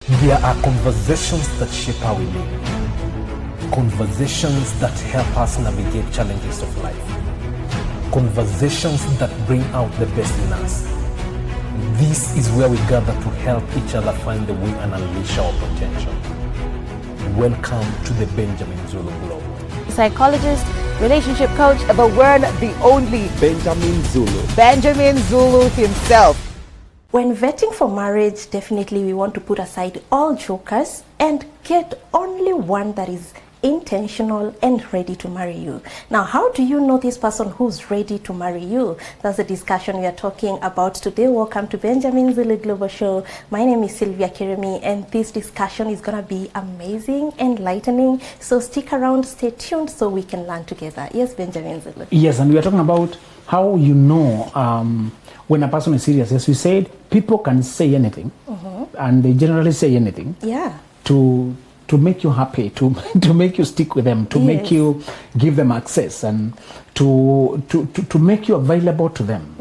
There are conversations that shape how we live. Conversations that help us navigate challenges of life. Conversations that bring out the best in us. This is where we gather to help each other find the way and unleash our potential. Welcome to the Benjamin Zulu Globe. Psychologist, relationship coach, the one, the only Benjamin Zulu. Benjamin Zulu himself. When vetting for marriage, definitely we want to put aside all jokers and get only one that is intentional and ready to marry you. Now, how do you know this person who's ready to marry you? That's the discussion we are talking about today. Welcome to Benjamin Zulu Global Show. My name is Sylvia Kiremi, and this discussion is going to be amazing, enlightening. So stick around, stay tuned so we can learn together. Yes, Benjamin Zulu. Yes, and we are talking about how you know when a person is serious. As we said, people can say anything, and they generally say anything. Yeah. To make you happy, to make you stick with them, to make you give them access, and to make you available to them.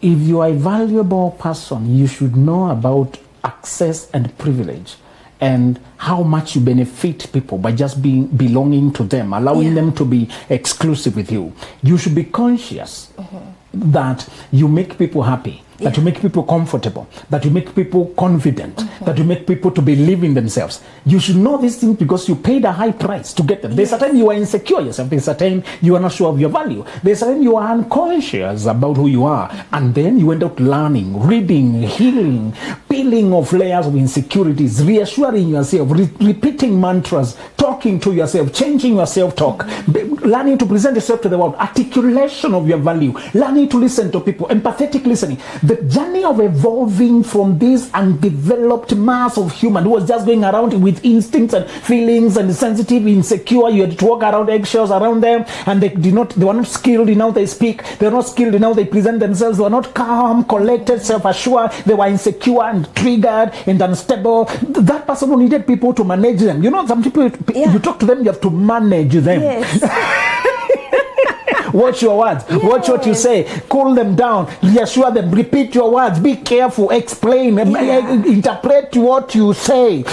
If you are a valuable person, you should know about access and privilege, and how much you benefit people by just belonging to them, allowing them to be exclusive with you. You should be conscious that you make people happy, that you make people comfortable, that you make people confident, that you make people to believe in themselves. You should know these things because you paid a high price to get them. There's a time you are insecure yourself. There's a time you are not sure of your value. There's a time you are unconscious about who you are. And then you end up learning, reading, healing, peeling off layers of insecurities, reassuring yourself, repeating mantras, talking to yourself, changing your self-talk, learning to present yourself to the world, articulation of your value, learning to listen to people, empathetic listening. The journey of evolving from this undeveloped mass of human who was just going around with instincts and feelings and sensitive, insecure. You had to walk around eggshells around them, and they were not skilled in how they speak. They were not skilled in how they present themselves. They were not calm, collected, self-assured. They were insecure and triggered and unstable. That person who needed people to manage them. You know, some people, you talk to them, you have to manage them. Yes. Watch your words. Watch what you say. Cool them down. Reassure them. Repeat your words. Be careful. Explain. Interpret what you say.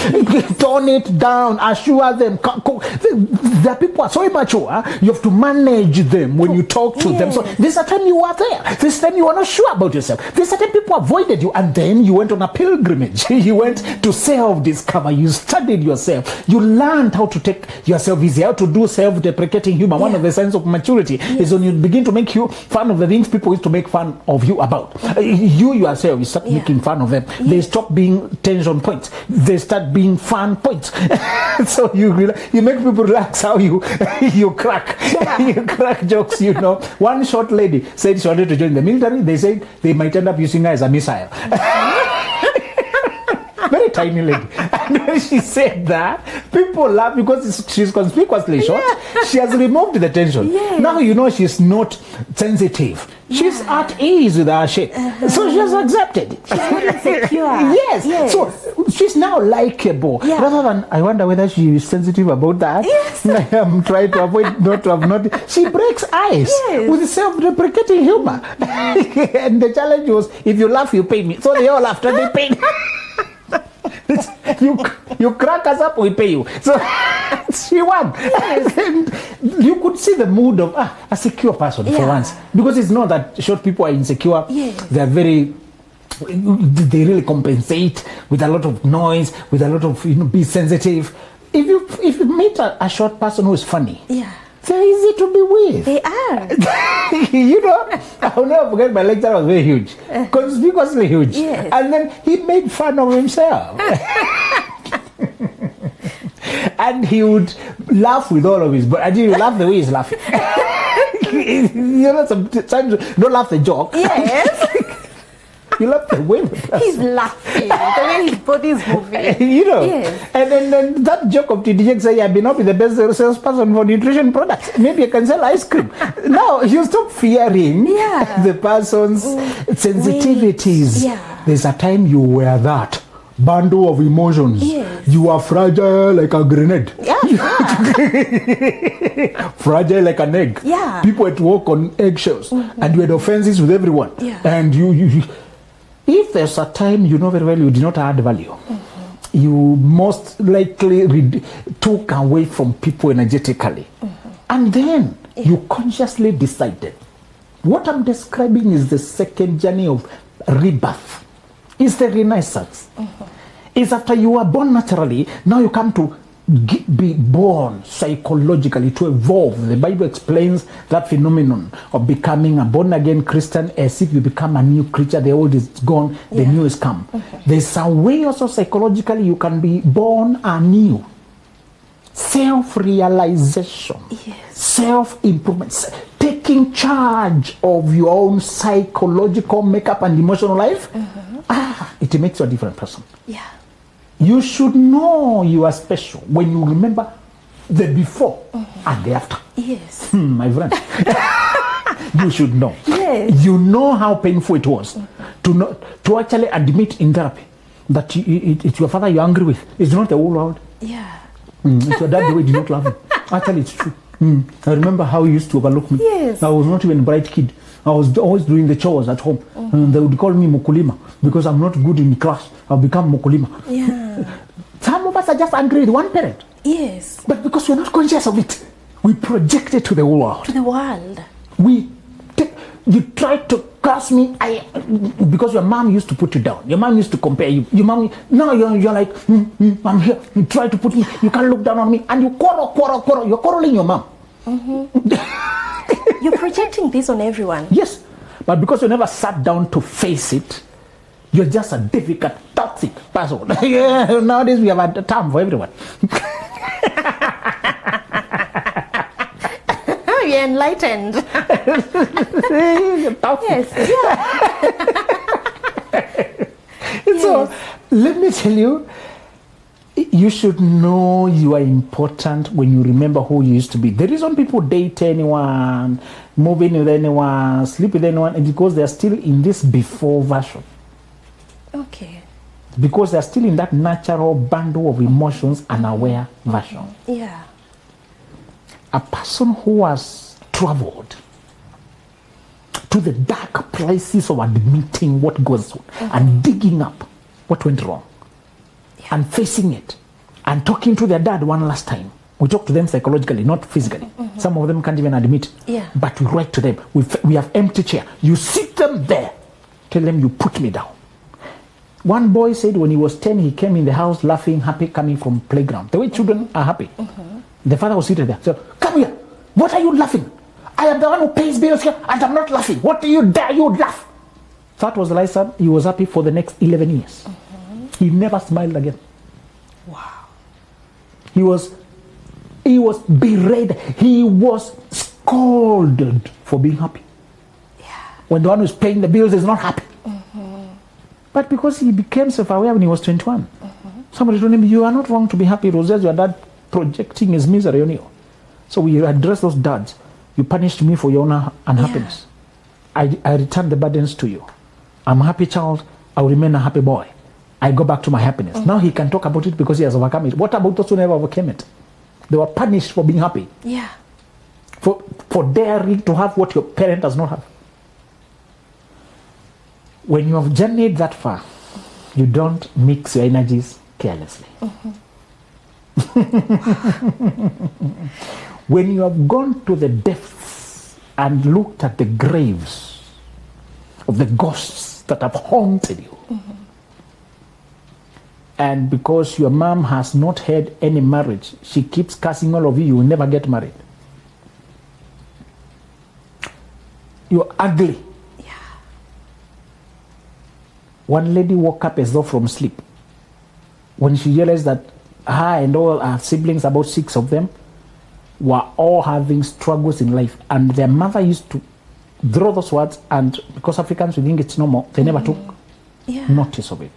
Tone it down. Assure them. The people are so immature. You have to manage them when you talk to them. So this a time you are there. This time you are not sure about yourself. This a time people avoided you, and then you went on a pilgrimage. You went to self-discover. You studied yourself. You learned how to take yourself easy. How to do self-deprecating humor. One of the signs of maturity is when you begin to make you fun of the things people used to make fun of you about. You yourself, you start making fun of them. They stop being tension points. They start being fun points. So you make people relax. How you crack. You crack jokes, you know. One short lady said she wanted to join the military. They said they might end up using her as a missile. Very tiny lady. And when she said that, people laugh because she's conspicuously short. She has removed the tension. Now you know she's not sensitive. She's at ease with her shape. So she has accepted. She's not insecure. Yes. So she's now likable. Rather than, I wonder whether she is sensitive about that. Yes. I am trying to avoid not to have noticed. She breaks ice with self-deprecating humor. And the challenge was, if you laugh, you pay me. So they all laughed and they paid. You crack us up, we pay you. So she won. And you could see the mood of a secure person for once, because it's not that short people are insecure. They really compensate with a lot of noise, with a lot of be sensitive. If you meet a short person who is funny, they're easy to be with. They are. You know, I'll never forget my lecturer was very huge, conspicuously huge. And then he made fun of himself. And he would laugh with all of his, but I didn't laugh the way he's laughing. You know, sometimes don't laugh the joke. Yes. You laugh the way he's laughing, the way his body is moving. You know, and then that joke of TDJ say, I've been up with the best salesperson for nutrition products. Maybe I can sell ice cream. Now you stop fearing the person's sensitivities. There's a time you wear that bundle of emotions. You are fragile like a grenade. Fragile like an egg. People had to walk on eggshells, and you had offenses with everyone. And you if there's a time you know very well you did not add value, you most likely took away from people energetically. And then you consciously decided. What I'm describing is the second journey of rebirth. It's the renaissance. It's after you were born naturally, now you come to be born psychologically, to evolve. The Bible explains that phenomenon of becoming a born-again Christian as if you become a new creature. The old is gone, the new is come. There's a way also psychologically you can be born anew. Self-realization, self-improvement, taking charge of your own psychological makeup and emotional life. It makes you a different person. You should know you are special when you remember the before and the after. My friend. You should know. You know how painful it was to actually admit in therapy that it's your father you're angry with. It's not the whole world. It's your dad the way you did not love him. Actually, it's true. I remember how he used to overlook me. I was not even a bright kid. I was always doing the chores at home. They would call me Mukulima because I'm not good in class. I'll become Mukulima. Some of us are just angry with one parent. But because we're not conscious of it, we project it to the world. You try to curse me because your mom used to put you down. Your mom used to compare you. Your mom, now you're like, I'm here. You try to put me, you can't look down on me. And you quarrel. You're quarreling your mom. You're projecting this on everyone. Yes. But because you never sat down to face it, you're just a difficult, toxic person. Nowadays we have a term for everyone. You're enlightened. So let me tell you, you should know you are important when you remember who you used to be. The reason people date anyone, move in with anyone, sleep with anyone is because they are still in this before version. Because they are still in that natural bundle of emotions and aware version. A person who has traveled to the dark places of admitting what goes on and digging up what went wrong and facing it and talking to their dad one last time. We talk to them psychologically, not physically. Some of them can't even admit it. But we write to them. We have empty chair. You sit them there. Tell them you put me down. One boy said when he was 10, he came in the house laughing, happy, coming from playground. The way children are happy. The father was seated there. So, come here. What are you laughing? I am the one who pays bills here and I'm not laughing. What do you dare you laugh? That was the last time he was happy for the next 11 years. He never smiled again. He was berated. He was scolded for being happy. When the one who's paying the bills is not happy. But because he became self-aware when he was 21. Somebody told him, you are not wrong to be happy. It was just your dad projecting his misery on you. So we address those dads. You punished me for your own unhappiness. I return the burdens to you. I'm a happy child. I will remain a happy boy. I go back to my happiness. Now he can talk about it because he has overcome it. What about those who never overcame it? They were punished for being happy. For daring to have what your parent does not have. When you have journeyed that far, you don't mix your energies carelessly. When you have gone to the depths and looked at the graves of the ghosts that have haunted you, and because your mom has not had any marriage, she keeps cursing all of you, you will never get married. You're ugly. One lady woke up as though from sleep when she realized that her and all her siblings, about 6 of them, were all having struggles in life, and their mother used to draw those words, and because Africans, we think it's normal, they never took notice of it.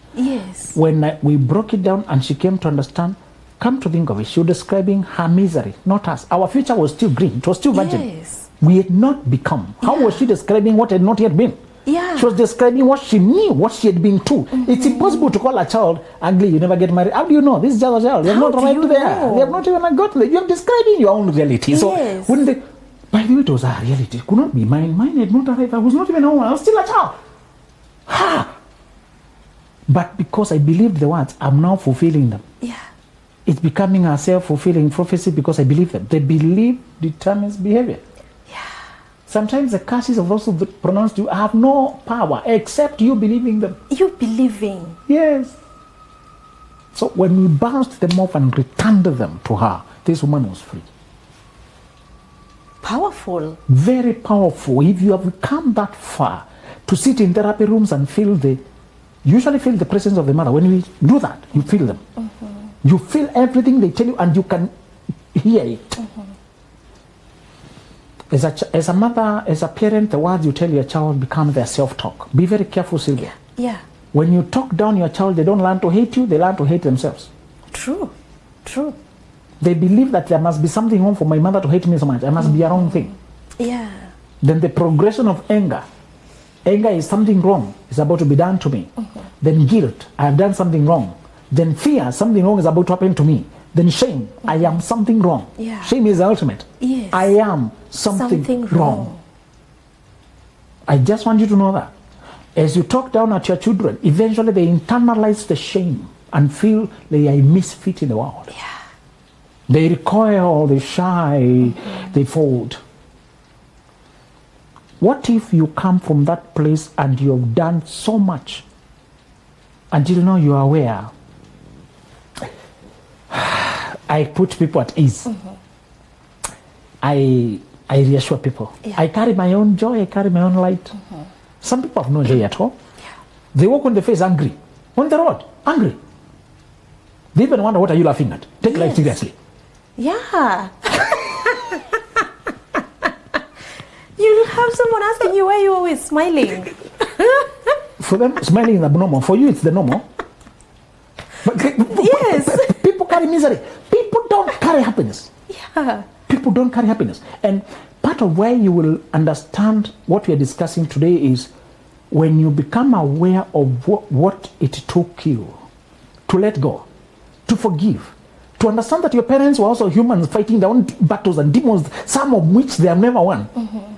When we broke it down and she came to understand, come to think of it, she was describing her misery, not us. Our future was still green, it was still virgin. We had not become. How was she describing what had not yet been? She was describing what she knew, what she had been to. It's impossible to call a child ugly, you never get married. How do you know? This is just a child. They have not arrived there. They have not even got there. You're describing your own reality. So when they, by the way, it was a reality. It could not be mine. Mine had not arrived. I was not even home. I was still a child. But because I believed the words, I'm now fulfilling them. Yeah. It's becoming a self-fulfilling prophecy because I believe them. The belief determines behavior. Yeah. Sometimes the curses of those who pronounced you have no power except you believing them. You believing. Yes. So when we bounced them off and returned them to her, this woman was free. Powerful. Very powerful. If you have come that far to sit in therapy rooms and usually feel the presence of the mother. When we do that, you feel them. Mm-hmm. You feel everything they tell you and you can hear it. Mm-hmm. As a mother, as a parent, the words you tell your child become their self-talk. Be very careful, Sylvia. Yeah. When you talk down your child, they don't learn to hate you, they learn to hate themselves. True. They believe that there must be something wrong for my mother to hate me so much. I must be a wrong thing. Yeah. Then the progression of anger is something wrong is about to be done to me. Mm-hmm. Then guilt, I have done something wrong. Then fear, something wrong is about to happen to me. Then shame, I am something wrong. Yeah. Shame is the ultimate. Yes. I am something wrong. I just want you to know that. As you talk down at your children, eventually they internalize the shame and feel they are a misfit in the world. Yeah. They recoil, they shy, they fold. What if you come from that place and you have done so much until now you are aware? I put people at ease. Mm-hmm. I reassure people. Yeah. I carry my own joy, I carry my own light. Mm-hmm. Some people have no joy at all. Yeah. They walk on the face angry. On the road, angry. They even wonder, what are you laughing at? Take life seriously. Yeah. You have someone asking you why you're always smiling. For them, smiling is abnormal. For you, it's the normal. But, yes. People carry misery. People don't carry happiness. Yeah. People don't carry happiness. And part of why you will understand what we are discussing today is when you become aware of what it took you to let go, to forgive, to understand that your parents were also humans fighting their own battles and demons, some of which they have never won. Mm-hmm.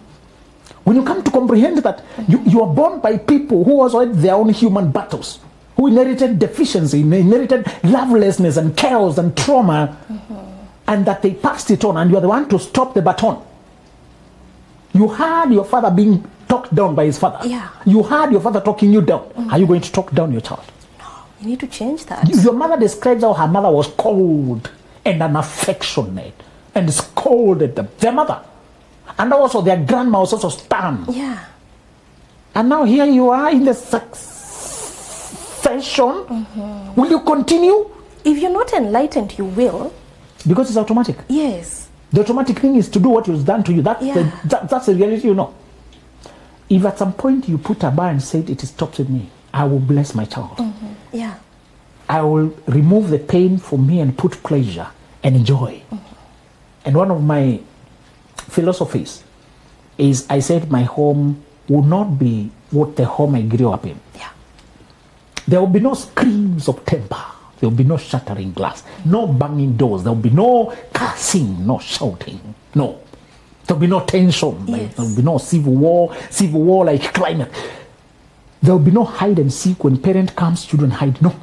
When you come to comprehend that you are born by people who also had their own human battles, who inherited deficiency, inherited lovelessness and chaos and trauma, and that they passed it on, and you are the one to stop the baton. You heard your father being talked down by his father. Yeah. You heard your father talking you down. Are you going to talk down your child? No, you need to change that. Your mother describes how her mother was cold and unaffectionate and scolded them. Their mother. And also their grandma was also stern. Yeah. And now here you are in the succession. Will you continue? If you're not enlightened, you will. Because it's automatic. Yes. The automatic thing is to do what was done to you. That's the reality, you know. If at some point you put a bar and said it stops with me, I will bless my child. Mm-hmm. Yeah. I will remove the pain from me and put pleasure and joy. Mm-hmm. And one of my philosophies is I said my home will not be what the home I grew up in. Yeah. There will be no screams of temper. There will be no shattering glass, no banging doors. There will be no cursing, no shouting. No. There will be no tension. Yes. There will be no civil war like climate. There will be no hide and seek when parent comes, children hide. No.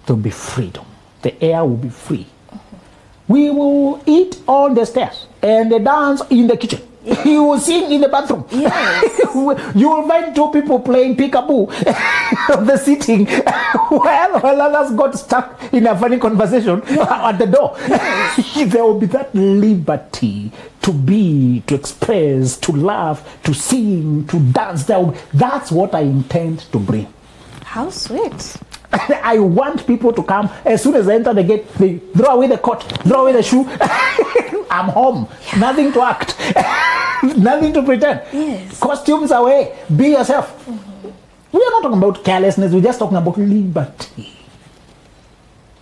There will be freedom. The air will be free. We will eat on the stairs and dance in the kitchen. Yes. You will sing in the bathroom. Yes. You will find two people playing peekaboo on the sitting while others got stuck in a funny conversation at the door. Yes. There will be that liberty to be, to express, to laugh, to sing, to dance. That's what I intend to bring. How sweet. I want people to come as soon as I enter the gate. They throw away the coat, throw away the shoe. I'm home. Yeah. Nothing to act. Nothing to pretend. Yes. Costumes away. Be yourself. Mm-hmm. We are not talking about carelessness. We're just talking about liberty.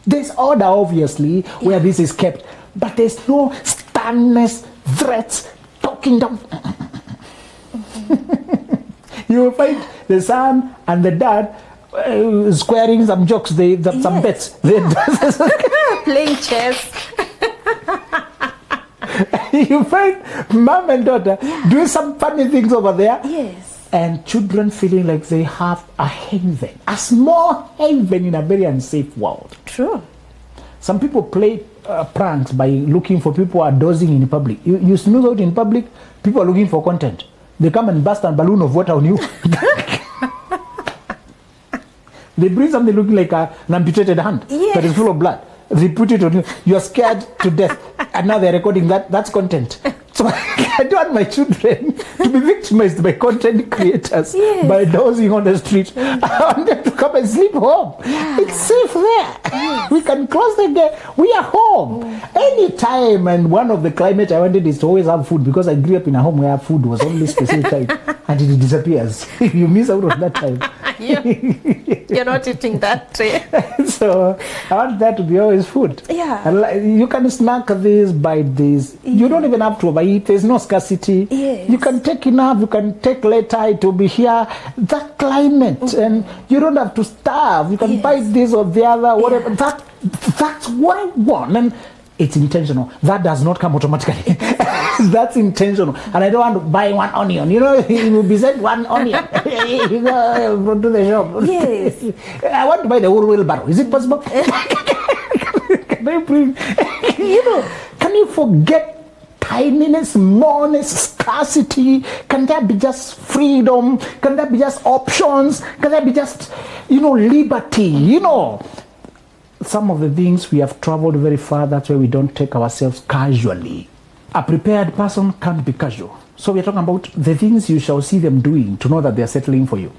There's order, obviously, where this is kept. But there's no sternness, threats, talking down. Mm-hmm. You will find the son and the dad squaring some jokes, some bets. Playing chess. You find mom and daughter doing some funny things over there. Yes. and children feeling like they have a haven, a small haven in a very unsafe world. True. Some people play pranks by looking for people who are dozing in public. You snooze out in public, people are looking for content. They come and burst a balloon of water on you. They bring something looking like an amputated hand that is full of blood. They put it on you. You are scared to death. And now they're recording that. That's content. So I don't want my children to be victimized by content creators by dozing on the street. I want them to come and sleep home. It's safe there. We can close the gate. We are home. Anytime. And one of the climate I wanted is to always have food, because I grew up in a home where food was only specific time and it disappears. If you miss out on that time. You're not eating that. So I want that to be always food. Yeah. And you can snack this, buy this. You don't even have to overeat. There's no scarcity. Yes. You can take enough. You can take later. It will be here. That climate, and you don't have to starve. You can buy this or the other, whatever. That's what I want, and it's intentional. That does not come automatically. That's intentional. And I don't want to buy one onion. You know, it will be said one onion. You go to the shop. Yes. I want to buy the whole wheelbarrow. Is it possible? Can I bring? Can you forget tininess, smallness, scarcity? Can there be just freedom? Can there be just options? Can there be just, liberty? Some of the things we have traveled very far, that's why we don't take ourselves casually. A prepared person can't be casual. So we're talking about the things you shall see them doing to know that they're settling for you.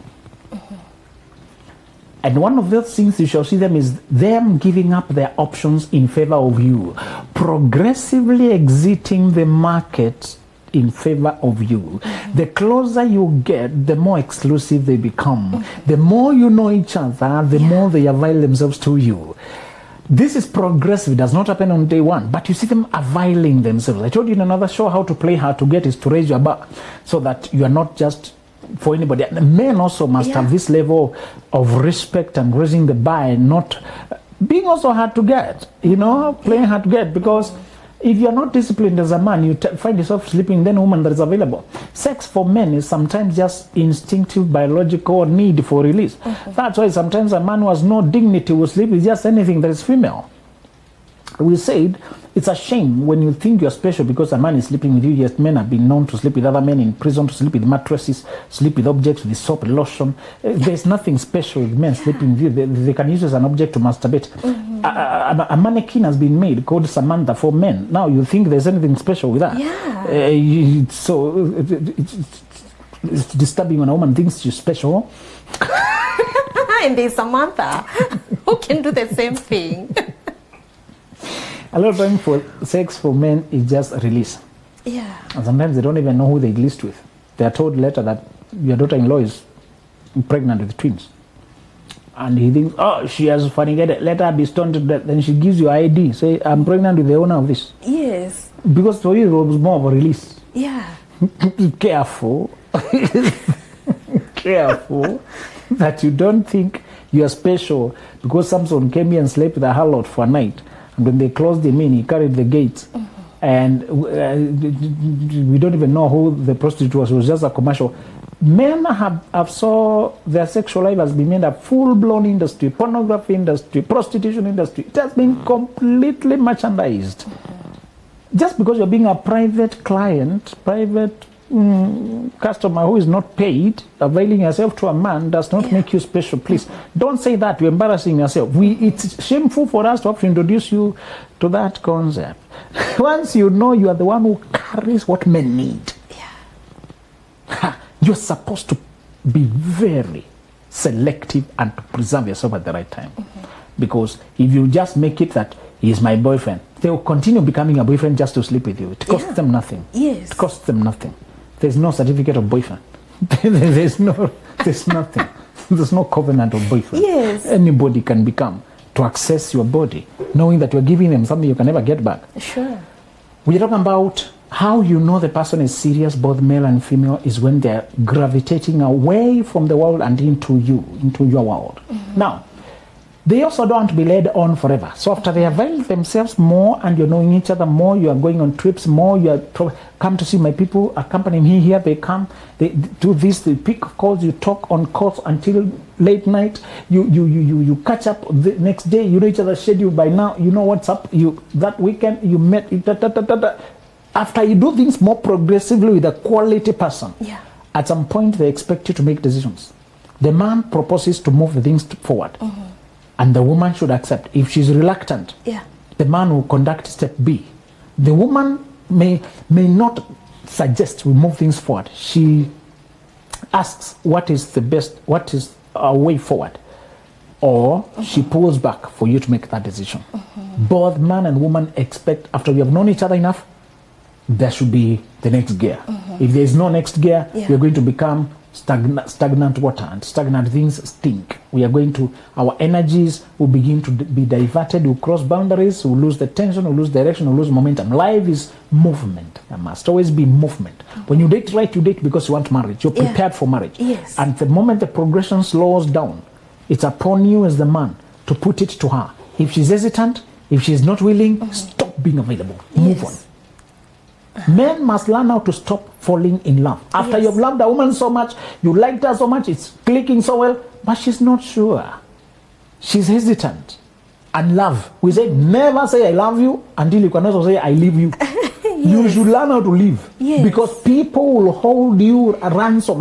And one of those things you shall see them is them giving up their options in favor of you, progressively exiting the market in favor of you. The closer you get, the more exclusive they become. The more you know each other, the more they avail themselves to you. This is progressive. It does not happen on day one, but you see them availing themselves. I told you in another show how to play hard to get is to raise your bar so that you are not just for anybody. And men also must have this level of respect and raising the bar and not being also hard to get, playing hard to get, because if you're not disciplined as a man, you find yourself sleeping then a woman that is available. Sex for men is sometimes just instinctive biological need for release. That's why sometimes a man who has no dignity will sleep with just anything that is female. We said it's a shame when you think you're special because a man is sleeping with you. Yes, men have been known to sleep with other men in prison, to sleep with mattresses, sleep with objects, with soap, lotion. There's nothing special with men sleeping with you. They can use it as an object to masturbate. A mannequin has been made called Samantha for men. Now you think there's anything special with that? It's disturbing when a woman thinks she's special. And there's Samantha who can do the same thing. A lot of time for sex for men is just a release. Yeah. And sometimes they don't even know who they released with. They are told later that your daughter-in-law is pregnant with twins. And he thinks, she has fornicated. Let her be stoned to death. Then she gives you ID. Say, I'm pregnant with the owner of this. Yes. Because for you it was more of a release. Yeah. Careful. Careful that you don't think you are special because Samson came here and slept with a harlot for a night. And when they closed him in, he carried the gates. And we don't even know who the prostitute was. It was just a commercial. Men have saw their sexual life has been made a full-blown industry, pornography industry, prostitution industry. It has been completely merchandised. Just because you're being a private client, private customer who is not paid, availing yourself to a man does not make you special. Please don't say that. You're embarrassing yourself. It's shameful for us to have to introduce you to that concept. Once you know you are the one who carries what men need, you're supposed to be very selective and to preserve yourself at the right time. Because if you just make it that he's my boyfriend, they will continue becoming a boyfriend just to sleep with you. It costs them nothing. Yes. It costs them nothing. There's no certificate of boyfriend. There's nothing. There's no covenant of boyfriend. Yes. Anybody can become to access your body, knowing that you're giving them something you can never get back. Sure. We're talking about how you know the person is serious, both male and female, is when they're gravitating away from the world and into you, into your world. Now, They also don't want to be led on forever. So after they avail themselves more and you're knowing each other more, you are going on trips more, you are come to see my people, accompany me here, they come, they do this, they pick calls, you talk on calls until late night, you catch up the next day, you know each other's schedule by now, you know what's up, that weekend you met, After you do things more progressively with a quality person, at some point they expect you to make decisions. The man proposes to move the things forward. And the woman should accept. If she's reluctant, the man will conduct step B. The woman may not suggest we move things forward. She asks what is the best, what is our way forward. Or she pulls back for you to make that decision. Both man and woman expect, after we have known each other enough, there should be the next gear. If there is no next gear, we are going to become stagnant water, and stagnant things stink. We are going to, our energies will begin to be diverted, we'll cross boundaries, we'll lose the tension, we'll lose direction, we'll lose momentum. Life is movement. There must always be movement. When you date right, you date because you want marriage. You're prepared for marriage. And the moment the progression slows down, it's upon you as the man to put it to her. If she's hesitant, if she's not willing, stop being available. Move on. Men must learn how to stop falling in love. After you've loved a woman so much, you liked her so much, it's clicking so well, but she's not sure. She's hesitant. And love. We say, never say I love you until you can also say I leave you. You should learn how to live. Because people will hold you a ransom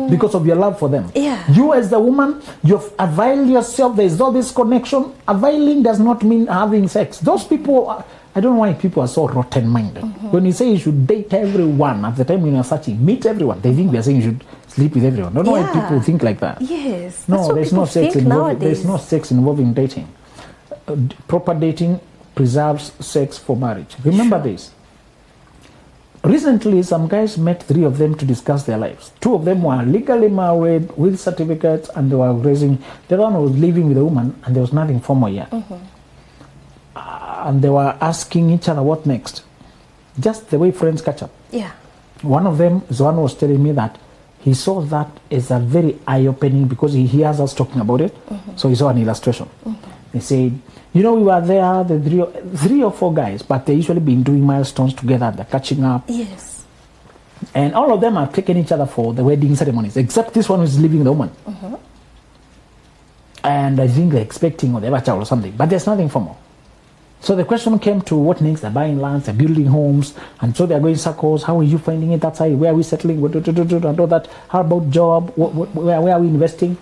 because of your love for them. You as the woman, you've availed yourself, there's all this connection. Availing does not mean having sex. Those people I don't know why people are so rotten-minded. When you say you should date everyone, at the time when you're searching, meet everyone, they think we are saying you should sleep with everyone. I don't know why people think like that. No, there's no sex involving. There's no sex involving dating. Proper dating preserves sex for marriage. Remember this. Recently, some guys met 3 of them to discuss their lives. 2 of them were legally married with certificates, and they were raising. The other one was living with a woman, and there was nothing formal yet. And they were asking each other what next, just the way friends catch up. One of them is one who was telling me that he saw that as a very eye-opening, because he hears us talking about it. So he saw an illustration. He said, you know, we were there, the 3 or 4 guys, but they usually been doing milestones together, they're catching up. And all of them are taking each other for the wedding ceremonies, except this one who is living the woman. And I think they're expecting or they have a child or something, but there's nothing formal. So the question came to what next? They're buying lands, they're building homes, and so they're going circles. How are you finding it outside? Where are we settling? And all that. How about job? Where are we investing?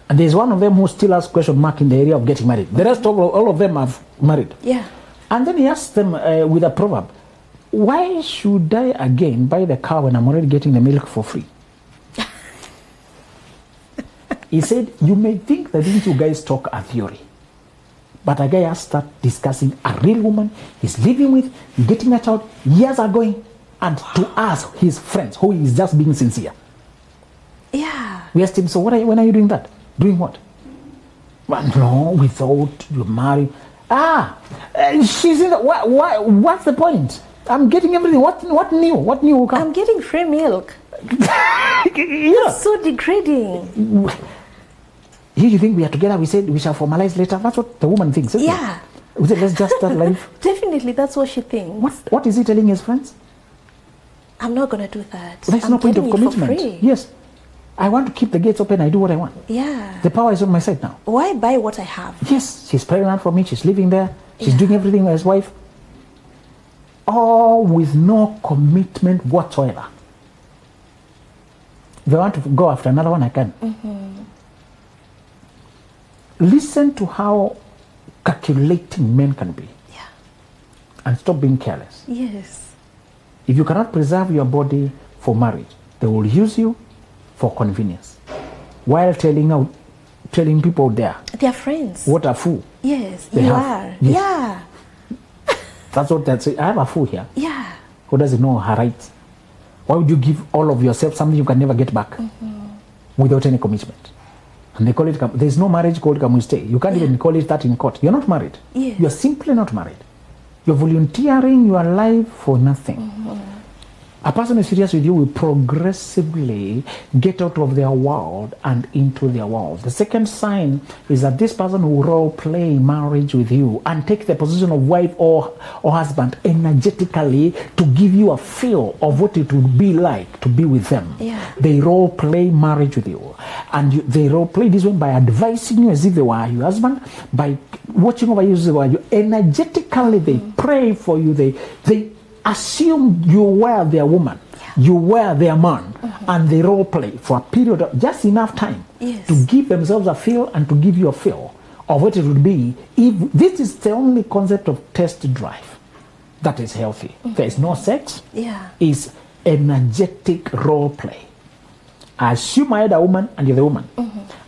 And there's one of them who still has question mark in the area of getting married. The rest of all of them have married. And then he asked them with a proverb, why should I again buy the car when I'm already getting the milk for free? He said, you may think that these 2 guys talk a theory. But a guy has started discussing a real woman he's living with, getting a child, years are going, and to us, his friends, who is just being sincere. We asked him, so when are you doing that? Doing what? Well, no, without you marry. She's in the, what's the point? I'm getting everything. What new? What new will come? I'm getting free milk. That's so degrading. Here you think we are together, we said we shall formalize later. That's what the woman thinks, isn't it? We said, let's just start life. Definitely, that's what she thinks. What is he telling his friends? I'm not going to do that. There's no point of commitment. Yes. I want to keep the gates open, I do what I want. The power is on my side now. Why buy what I have? Yes, she's pregnant for me, she's living there, she's doing everything with his wife. All with no commitment whatsoever. If I want to go after another one, I can. Listen to how calculating men can be. And stop being careless. If you cannot preserve your body for marriage, they will use you for convenience. While telling people there, their friends, what a fool. You are. That's what they say. I have a fool here. Who doesn't know her rights? Why would you give all of yourself something you can never get back without any commitment? And they call it, there's no marriage called come we stay. You can't even call it that in court. You're not married. You're simply not married. You're volunteering your life for nothing. A person who is serious with you will progressively get out of their world and into their world. The second sign is that this person will role play marriage with you and take the position of wife or husband energetically to give you a feel of what it would be like to be with them. Yeah. They role play marriage with you. And they role play this one by advising you as if they were your husband, by watching over you as if they were you. Energetically, they pray for you. They assume you were their woman, you were their man, and they role play for a period of just enough time to give themselves a feel and to give you a feel of what it would be if this is the only concept of test drive that is healthy. There is no sex, it's energetic role play. I assume I had a woman and you're the woman.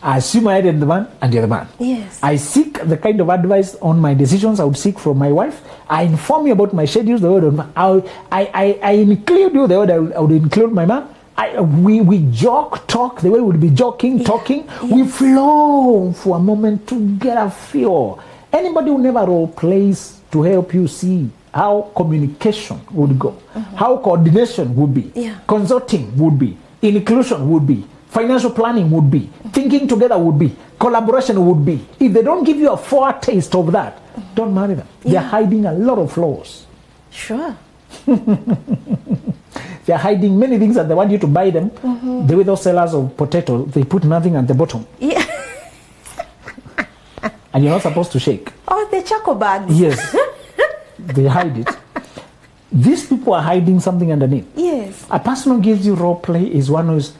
I assume I had the man and you're the man. Yes. I seek the kind of advice on my decisions I would seek from my wife. I inform you about my schedules, the way I include you, the way I would include my man. We joke, talk, the way we would be joking, talking. Yes. We flow for a moment to get a feel. Anybody who never role plays to help you see how communication would go, how coordination would be, consulting would be, inclusion would be, financial planning would be, thinking together would be, collaboration would be. If they don't give you a foretaste of that, don't marry them. They're hiding a lot of flaws. Sure. They're hiding many things that they want you to buy them. The way those sellers of potatoes, they put nothing at the bottom. Yeah. And you're not supposed to shake. Oh, the choco bags. Yes. They hide it. These people are hiding something underneath. Yes. A person who gives you role play is one who's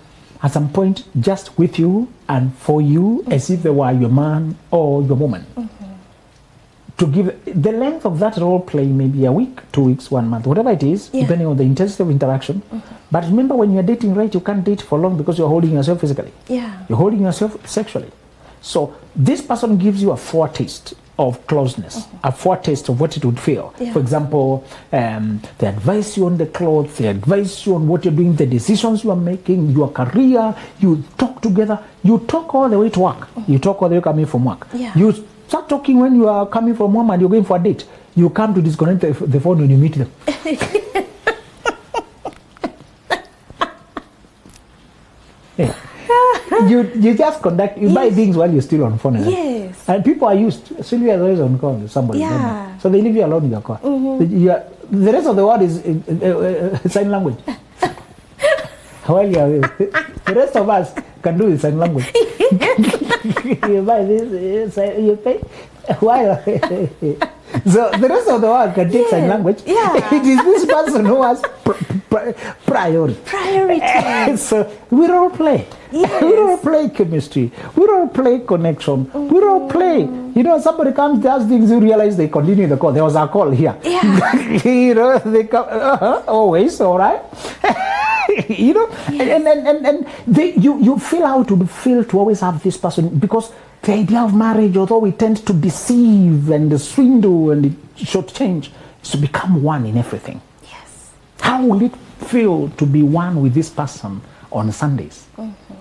at some point just with you and for you as if they were your man or your woman. To give the length of that role play may be a week, 2 weeks, 1 month, whatever it is, depending on the intensity of interaction. But remember, when you're dating, right, you can't date for long because you're holding yourself physically. Yeah. You're holding yourself sexually. So this person gives you a foretaste of closeness, a foretaste of what it would feel. For example, they advise you on the clothes, they advise you on what you're doing, the decisions you are making, your career, you talk together, you talk all the way to work, you talk all the way coming from work. You start talking when you are coming from home and you're going for a date. You come to disconnect the phone when you meet them. You just conduct, you buy things while you're still on phone. Yes. And people are used. Sylvia is always on call with somebody. Yeah. So they leave you alone in your car. The rest of the world is sign language. While you are, the rest of us can do the sign language. You buy this, you pay. While so the rest of the world can take sign language. It is this person who has priority. So we role play. We role play chemistry. We role play connection. We role play. You know, somebody comes, does things, you realize they continue the call. There was a call here. You know, they come always, all right. You know, and you feel how to feel to always have this person, because the idea of marriage, although we tend to deceive and swindle and shortchange, is to become one in everything. Yes. How will it feel to be one with this person on Sundays?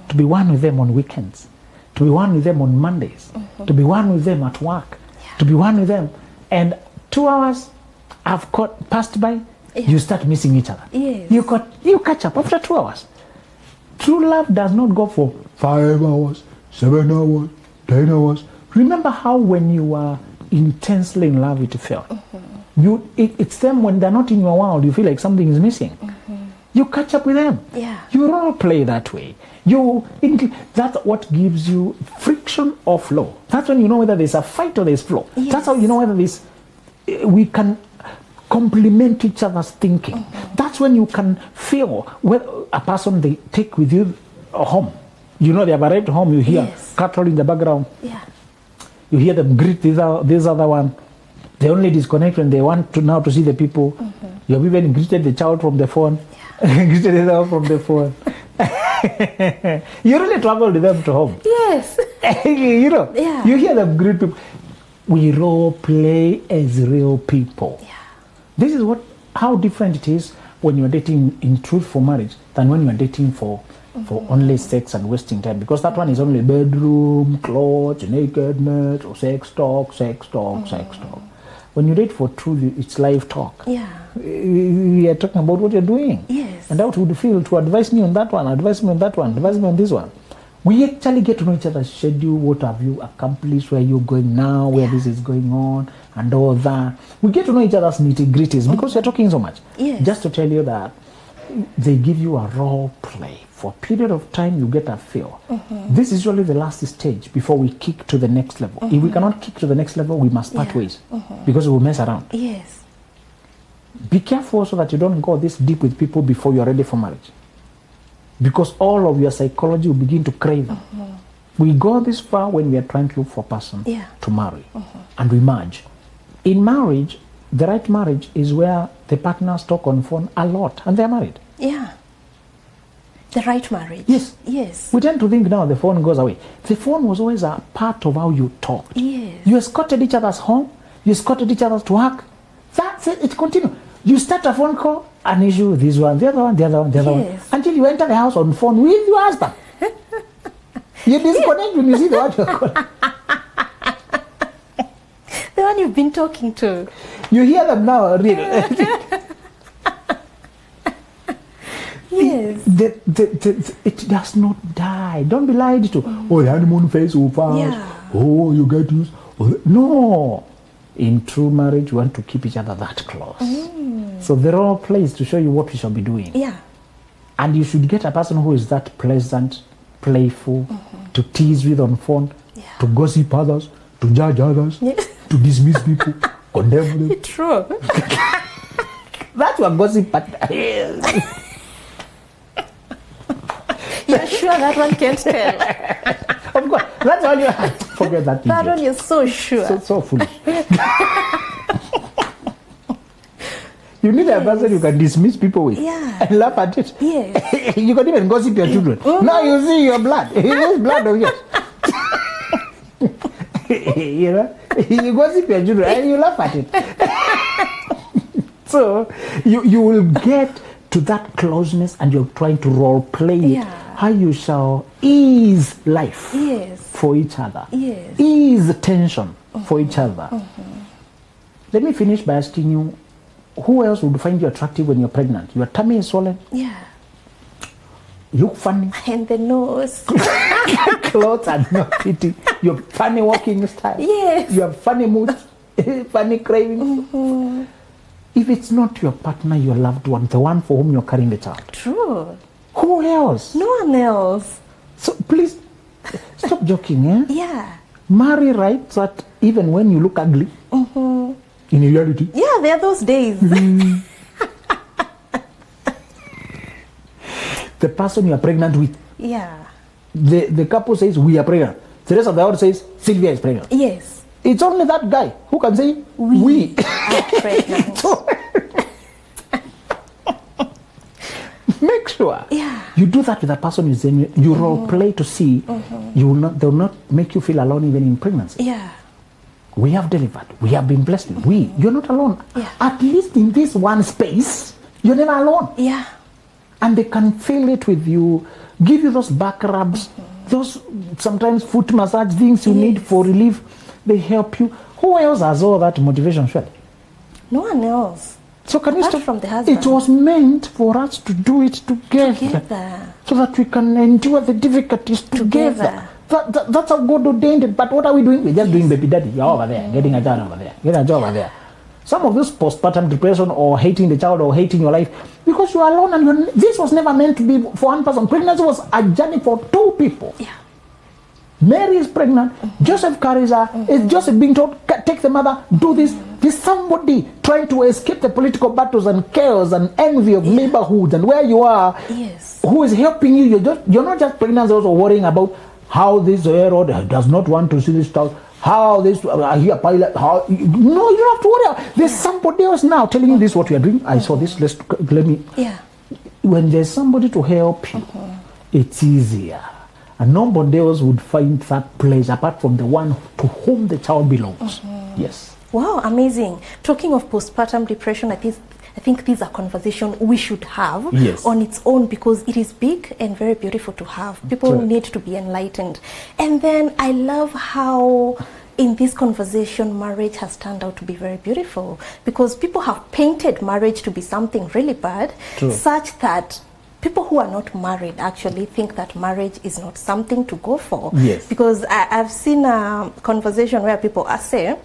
To be one with them on weekends? To be one with them on Mondays? To be one with them at work? To be one with them? And 2 hours have passed by, you start missing each other. Yes. You catch up after 2 hours. True love does not go for 5 hours, 7 hours, 10 hours. Remember how when you are intensely in love, it felt. It's them when they're not in your world, you feel like something is missing. You catch up with them. You role play that way. That's what gives you friction or flow. That's when you know whether there's a fight or there's flow. That's how you know whether we can complement each other's thinking. That's when you can feel whether a person they take with you home. You know, they have arrived home, you hear cattle in the background. You hear them greet this other one. They only disconnect when they want to now to see the people. You have even greeted the child from the phone. Greeted the child from the phone. You really travel with them to home. Yes. You know, you hear them greet people. We role play as real people. This is how different it is when you're dating in truth for marriage than when you're dating for only sex and wasting time, because that one is only bedroom, clothes, nakedness, or sex talk. When you date for truth, it's live talk. We are talking about what you're doing. Yes. And how it would feel to advise me on that one, advise me on that one, advise me on this one. We actually get to know each other's schedule, what have you accomplished, where you're going now, where this is going on, and all that. We get to know each other's nitty-gritties because we're talking so much. Yes. Just to tell you that they give you a role play. For a period of time, you get a feel. This is usually the last stage before we kick to the next level. If we cannot kick to the next level, we must part ways because we'll mess around. Yes. Be careful so that you don't go this deep with people before you're ready for marriage. Because all of your psychology will begin to crave them. We go this far when we are trying to look for a person to marry. And we merge. In marriage, the right marriage is where the partners talk on phone a lot and they're married. Yeah. The right marriage. Yes. Yes. We tend to think now the phone goes away. The phone was always a part of how you talked. Yes. You escorted each other's home. You escorted each other to work. That's it. It continues. You start a phone call, an issue, this one, the other one, the other one, the other one. Until you enter the house on phone with your husband. You disconnect when you see the one you're calling. The one you've been talking to. You hear them now, real. Yes. It does not die. Don't be lied to. Oh, the honeymoon phase will pass. Yeah. Oh, you get used. Oh, no. In true marriage, we want to keep each other that close. So they're all placed to show you what we shall be doing. Yeah. And you should get a person who is that pleasant, playful, to tease with on phone, to gossip others, to judge others, to dismiss people, condemn them. True. That's what gossip partner. You're sure that one can't tell? Of course, that's all you have. Forget that. That idiot. one you're so sure. So foolish. You need a person you can dismiss people with and laugh at it. Yes. You can even gossip your children. Now you see your blood. It is blood of yours. You know, you gossip your children and you laugh at it. So you will get to that closeness and you're trying to role play it. How you shall ease life for each other. Ease the tension for each other. Let me finish by asking you, who else would find you attractive when you're pregnant? Your tummy is swollen. Yeah. You look funny. And the nose. Clothes are not fitting. You have funny walking style. Yes. You have funny moods, funny cravings. If it's not your partner, your loved one, the one for whom you're carrying the child. True. Who else? No one else. So please, stop joking, eh? Yeah. Marry right so that even when you look ugly, in reality. Yeah, there are those days. The person you are pregnant with. Yeah. The couple says, we are pregnant. The rest of the world says, Sylvia is pregnant. Yes. It's only that guy who can say, we are pregnant. Make sure you do that with a person you role play to see they will not make you feel alone even in pregnancy. Yeah. We have delivered. We have been blessed. You're not alone. Yeah. At least in this one space, you're never alone. Yeah. And they can feel it with you, give you those back rubs, those sometimes foot massage things you need for relief. They help you. Who else has all that motivation, Shirley? No one else. So can you Apart stop? from the husband. It was meant for us to do it together. So that we can endure the difficulties together. That's how God ordained it. But what are we doing? We're just doing baby daddy. You're over there, getting a job over there, getting a job over there. Some of this postpartum depression or hating the child or hating your life because you are alone and this was never meant to be for one person. Pregnancy was a journey for two people. Yeah. Mary is pregnant. Joseph carries her. Is Joseph being told, take the mother, do this? There's somebody trying to escape the political battles and chaos and envy of neighborhoods and where you are. Yes. Who is helping you? You're not just pregnant, also worrying about how this Herod does not want to see this child. How this here pilot? How no, you don't have to worry. There's somebody else now telling you this is what you are doing. I saw this. Let me. Yeah. When there's somebody to help you, it's easier. And nobody else would find that place apart from the one to whom the child belongs. Yes. Wow, amazing. Talking of postpartum depression, I think these are conversations we should have on its own because it is big and very beautiful to have. People need to be enlightened. And then I love how in this conversation, marriage has turned out to be very beautiful, because people have painted marriage to be something really bad, True. such that people who are not married actually think that marriage is not something to go for. Yes. Because I've seen a conversation where people are saying,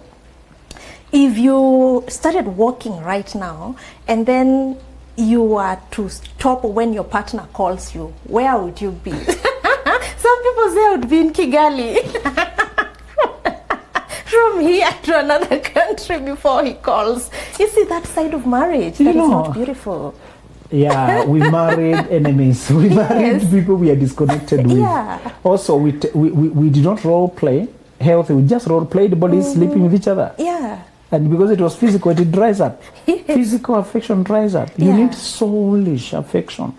if you started walking right now and then you are to stop when your partner calls you, where would you be? Some people say I would be in Kigali. From here to another country before he calls. You see that side of marriage that is not beautiful. Yeah, we married enemies. We married people we are disconnected with. Yeah. Also, we did not role play healthy. We just role played bodies sleeping with each other. Yeah. And because it was physical, it dries up. Physical affection dries up. You need soulish affection.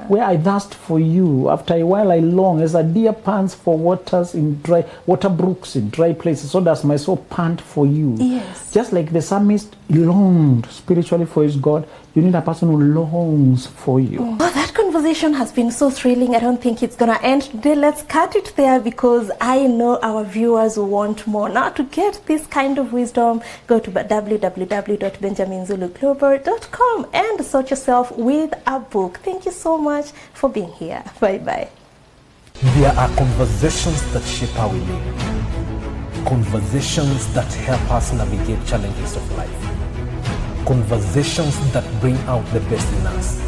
Where I thirst for you, after a while I long, as a deer pants for waters in dry water brooks in dry places, so does my soul pant for you. Yes. Just like the psalmist longed spiritually for his God, you need a person who longs for you. Oh, that conversation has been so thrilling. I don't think it's going to end today. Let's cut it there, because I know our viewers want more. Now, to get this kind of wisdom, go to www.benjaminzuluglobal.com and sort yourself with a book. Thank you so much for being here. Bye-bye. There are conversations that shape how we live. Conversations that help us navigate challenges of life. Conversations that bring out the best in us.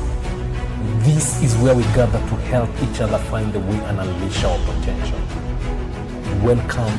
This is where we gather to help each other find the way and unleash our potential. Welcome